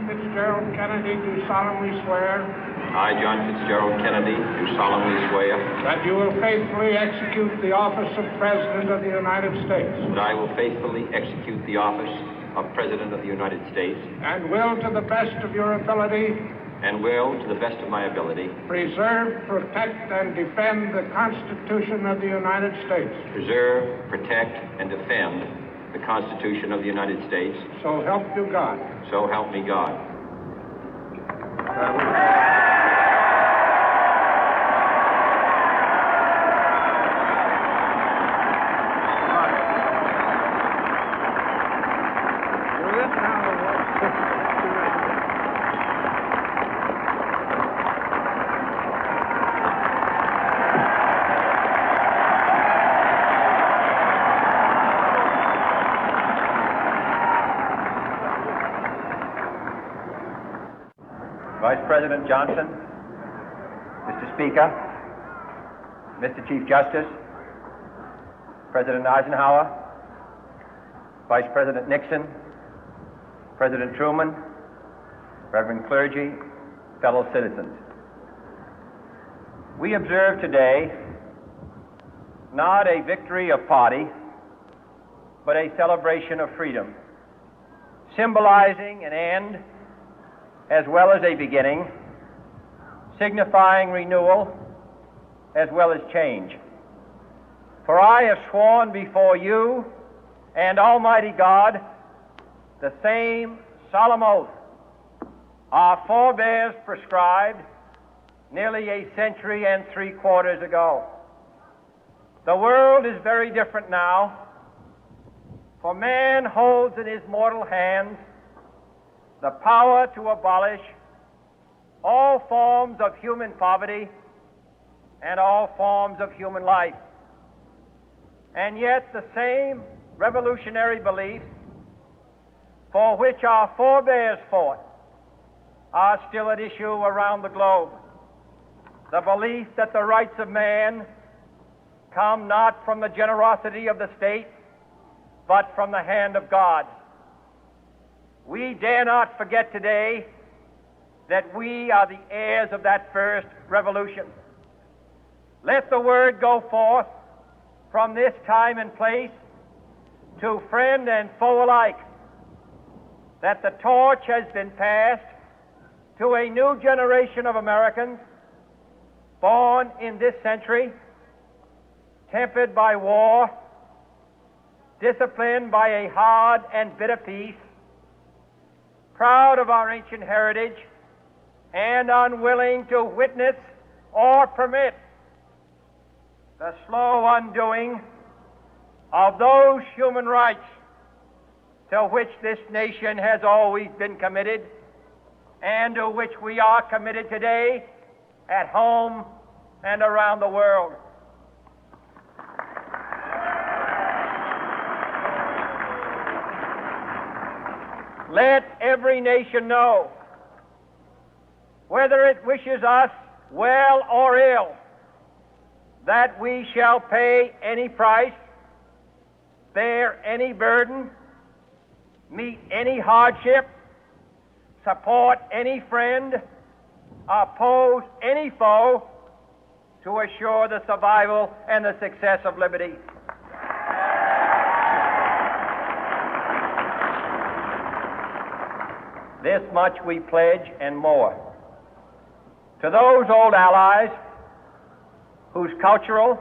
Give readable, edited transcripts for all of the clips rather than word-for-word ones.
John Fitzgerald Kennedy, do solemnly swear I, John Fitzgerald Kennedy, do solemnly swear that you will faithfully execute the office of President of the United States that I will faithfully execute the office of President of the United States and will, to the best of your ability, and will, to the best of my ability, preserve, protect, and defend the Constitution of the United States. preserve, protect, and defend the Constitution of the United States. So help you God. So help me God. Vice President Johnson, Mr. Speaker, Mr. Chief Justice, President Eisenhower, Vice President Nixon, President Truman, Reverend clergy, fellow citizens. We observe today not a victory of party, but a celebration of freedom, symbolizing an end as well as a beginning, signifying renewal as well as change. For I have sworn before you and Almighty God the same solemn oath our forebears prescribed nearly a century and 3/4 ago. The world is very different now, for man holds in his mortal hands the power to abolish all forms of human poverty and all forms of human life. And yet the same revolutionary beliefs for which our forebears fought are still at issue around the globe. The belief that the rights of man come not from the generosity of the state, but from the hand of God. We dare not forget today that we are the heirs of that first revolution. Let the word go forth from this time and place to friend and foe alike that the torch has been passed to a new generation of Americans born in this century, tempered by war, disciplined by a hard and bitter peace, proud of our ancient heritage, and unwilling to witness or permit the slow undoing of those human rights to which this nation has always been committed and to which we are committed today at home and around the world. Let every nation know, whether it wishes us well or ill, that we shall pay any price, bear any burden, meet any hardship, support any friend, oppose any foe to assure the survival and the success of liberty. This much we pledge and more. To those old allies whose cultural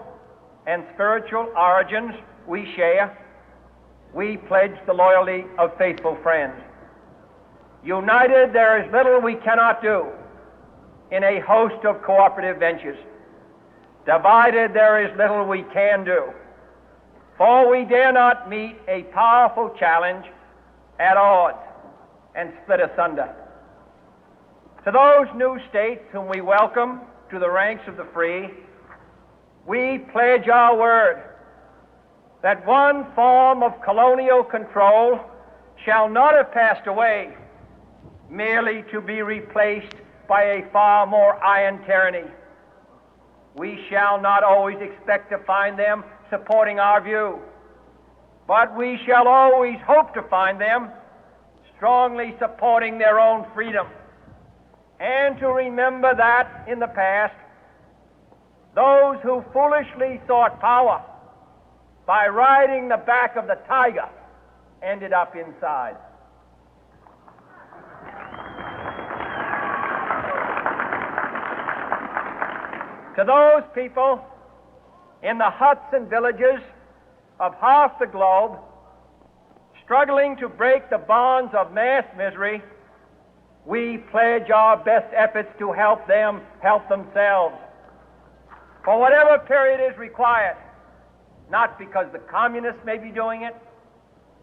and spiritual origins we share, we pledge the loyalty of faithful friends. United, there is little we cannot do in a host of cooperative ventures. Divided, there is little we can do, for we dare not meet a powerful challenge at odds and split asunder. To those new states whom we welcome to the ranks of the free, we pledge our word that one form of colonial control shall not have passed away, merely to be replaced by a far more iron tyranny. We shall not always expect to find them supporting our view, but we shall always hope to find them strongly supporting their own freedom, and to remember that in the past, those who foolishly sought power by riding the back of the tiger ended up inside. To those people in the huts and villages of half the globe struggling to break the bonds of mass misery, we pledge our best efforts to help them help themselves for whatever period is required, not because the communists may be doing it,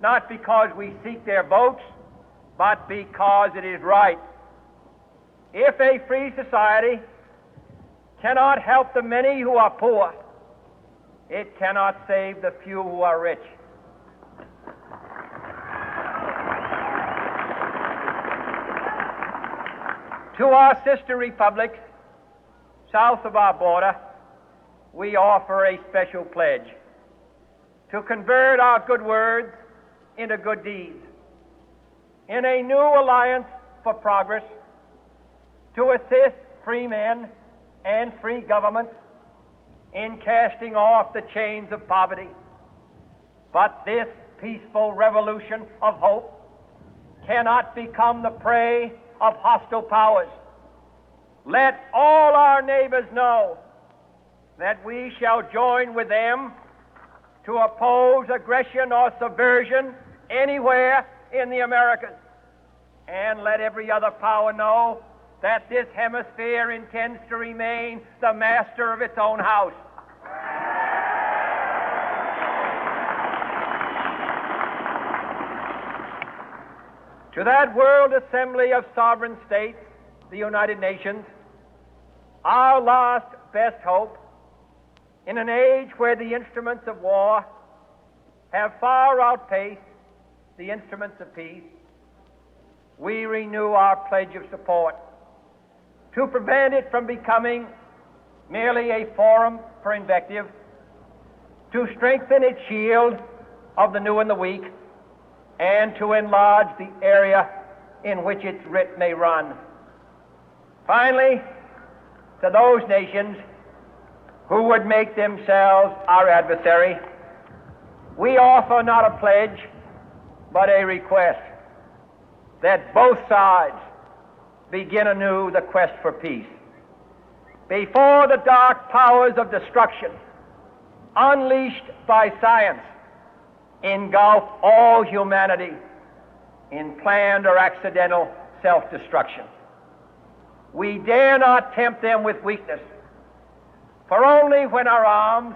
not because we seek their votes, but because it is right. If a free society cannot help the many who are poor, it cannot save the few who are rich. To our sister republics south of our border, we offer a special pledge to convert our good words into good deeds, in a new alliance for progress, to assist free men and free governments in casting off the chains of poverty. But this peaceful revolution of hope cannot become the prey of hostile powers. Let all our neighbors know that we shall join with them to oppose aggression or subversion anywhere in the Americas. And let every other power know that this hemisphere intends to remain the master of its own house. To that World Assembly of Sovereign States, the United Nations, our last best hope, in an age where the instruments of war have far outpaced the instruments of peace, we renew our pledge of support to prevent it from becoming merely a forum for invective, to strengthen its shield of the new and the weak, and to enlarge the area in which its writ may run. Finally, to those nations who would make themselves our adversary, we offer not a pledge, but a request that both sides begin anew the quest for peace. Before the dark powers of destruction, unleashed by science, engulf all humanity in planned or accidental self-destruction, we dare not tempt them with weakness, for only when our arms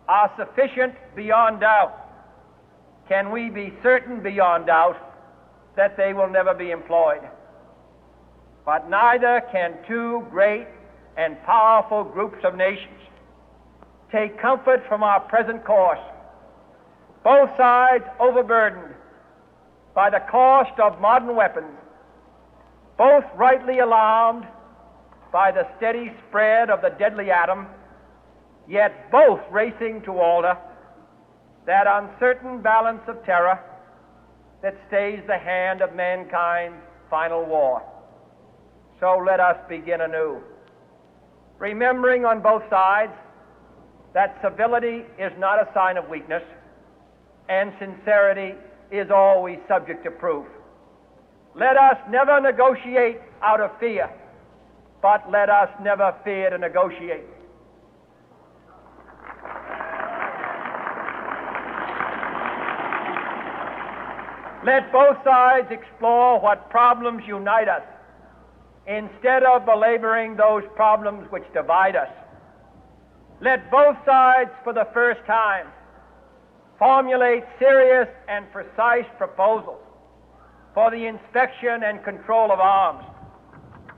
are sufficient beyond doubt can we be certain beyond doubt that they will never be employed. But neither can two great and powerful groups of nations take comfort from our present course, both sides overburdened by the cost of modern weapons, both rightly alarmed by the steady spread of the deadly atom, yet both racing to alter that uncertain balance of terror that stays the hand of mankind's final war. So let us begin anew, remembering on both sides that civility is not a sign of weakness, and sincerity is always subject to proof. Let us never negotiate out of fear, but let us never fear to negotiate. Let both sides explore what problems unite us, instead of belaboring those problems which divide us. Let both sides, for the first time, formulate serious and precise proposals for the inspection and control of arms,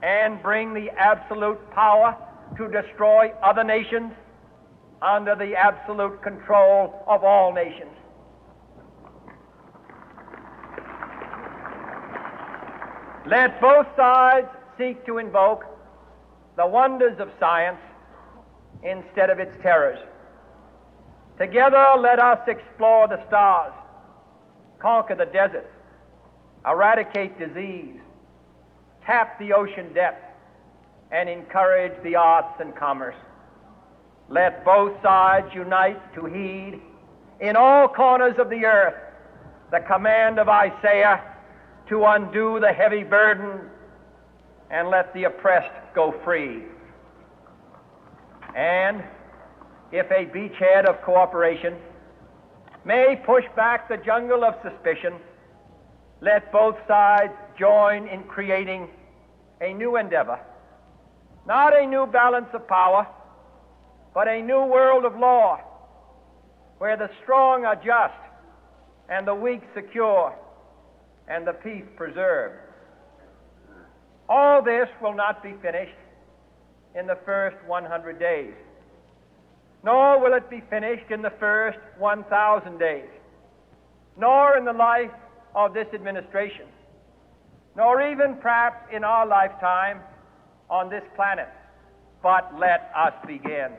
and bring the absolute power to destroy other nations under the absolute control of all nations. Let both sides seek to invoke the wonders of science instead of its terrors. Together, let us explore the stars, conquer the deserts, eradicate disease, tap the ocean depth, and encourage the arts and commerce. Let both sides unite to heed in all corners of the earth the command of Isaiah to undo the heavy burden and let the oppressed go free. And if a beachhead of cooperation may push back the jungle of suspicion, let both sides join in creating a new endeavor, not a new balance of power, but a new world of law, where the strong are just and the weak secure and the peace preserved. All this will not be finished in the first 100 days, nor will it be finished in the first 1,000 days, nor in the life of this administration, nor even perhaps in our lifetime on this planet. But let us begin.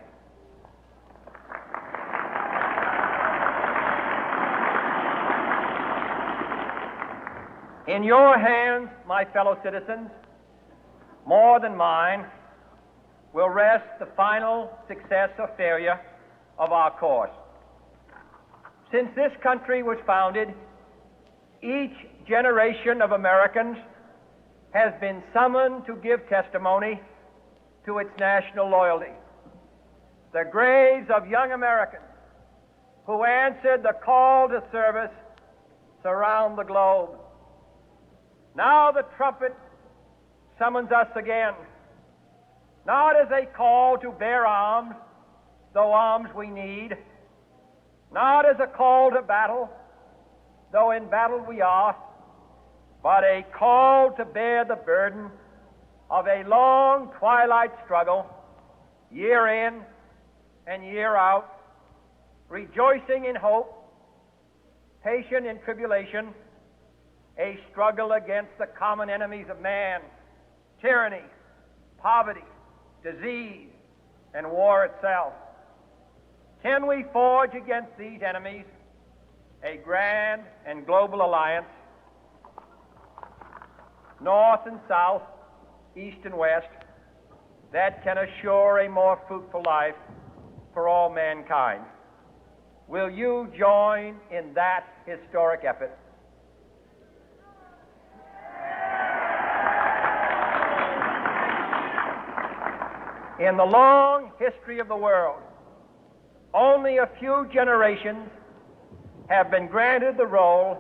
In your hands, my fellow citizens, more than mine, will rest the final success or failure of our course. Since this country was founded, each generation of Americans has been summoned to give testimony to its national loyalty. The graves of young Americans who answered the call to service surround the globe. Now the trumpet summons us again, not as a call to bear arms, though arms we need, not as a call to battle, though in battle we are, but a call to bear the burden of a long twilight struggle, year in and year out, rejoicing in hope, patient in tribulation, a struggle against the common enemies of man, tyranny, poverty, disease, and war itself. Can we forge against these enemies a grand and global alliance, north and south, east and west, that can assure a more fruitful life for all mankind? Will you join in that historic effort? In the long history of the world, only a few generations have been granted the role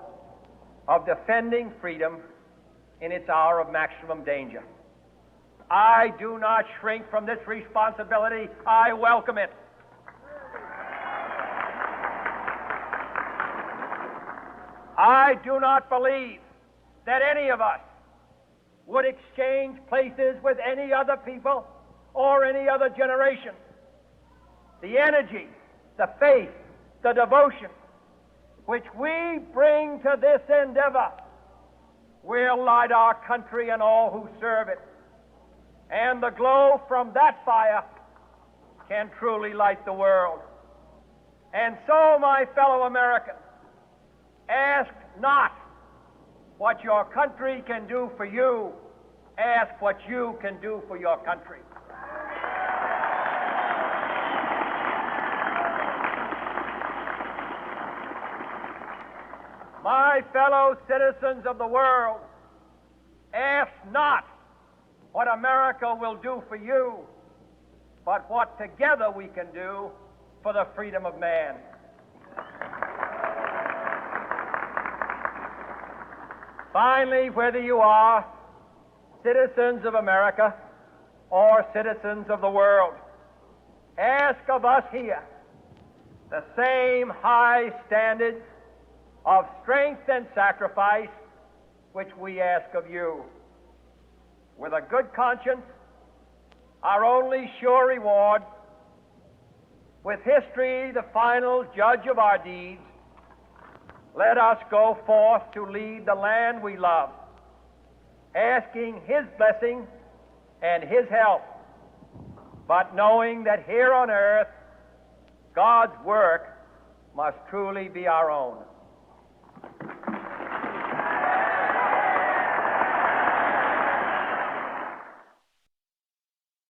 of defending freedom in its hour of maximum danger. I do not shrink from this responsibility. I welcome it. I do not believe that any of us would exchange places with any other people or any other generation. The energy, the faith, the devotion which we bring to this endeavor will light our country and all who serve it. And the glow from that fire can truly light the world. And so, my fellow Americans, ask not what your country can do for you, ask what you can do for your country. My fellow citizens of the world, ask not what America will do for you, but what together we can do for the freedom of man. Finally, whether you are citizens of America or citizens of the world, ask of us here the same high standards of strength and sacrifice which we ask of you. With a good conscience, our only sure reward, with history the final judge of our deeds, let us go forth to lead the land we love, asking His blessing and His help, but knowing that here on earth God's work must truly be our own.